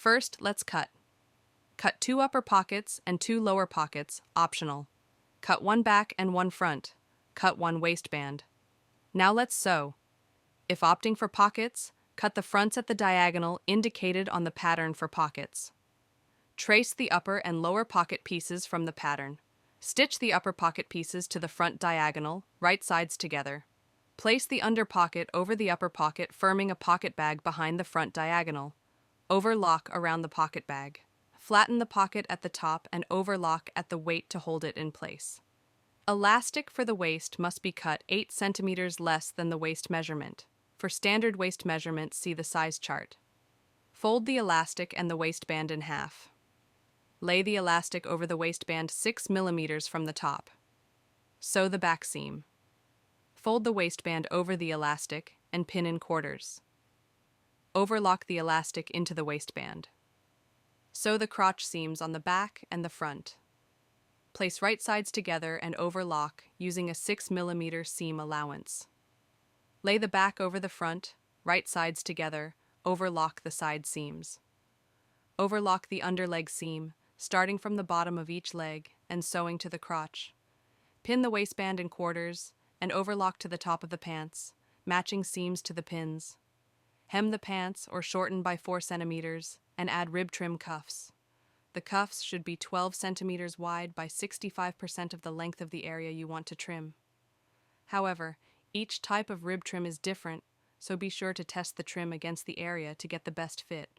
First, let's cut. Cut 2 upper pockets and 2 lower pockets, optional. Cut 1 back and 1 front. Cut 1 waistband. Now let's sew. If opting for pockets, cut the fronts at the diagonal indicated on the pattern for pockets. Trace the upper and lower pocket pieces from the pattern. Stitch the upper pocket pieces to the front diagonal, right sides together. Place the under pocket over the upper pocket, firming a pocket bag behind the front diagonal. Overlock around the pocket bag. Flatten the pocket at the top and overlock at the weight to hold it in place. Elastic for the waist must be cut 8 centimeters less than the waist measurement. For standard waist measurement, see the size chart. Fold the elastic and the waistband in half. Lay the elastic over the waistband 6 millimeters from the top. Sew the back seam. Fold the waistband over the elastic and pin in quarters. Overlock the elastic into the waistband. Sew the crotch seams on the back and the front. Place right sides together and overlock using a 6 millimeter seam allowance. Lay the back over the front, right sides together, overlock the side seams. Overlock the underleg seam, starting from the bottom of each leg and sewing to the crotch. Pin the waistband in quarters and overlock to the top of the pants, matching seams to the pins. Hem the pants or shorten by 4 centimeters and add rib trim cuffs. The cuffs should be 12 centimeters wide by 65% of the length of the area you want to trim. However, each type of rib trim is different, so be sure to test the trim against the area to get the best fit.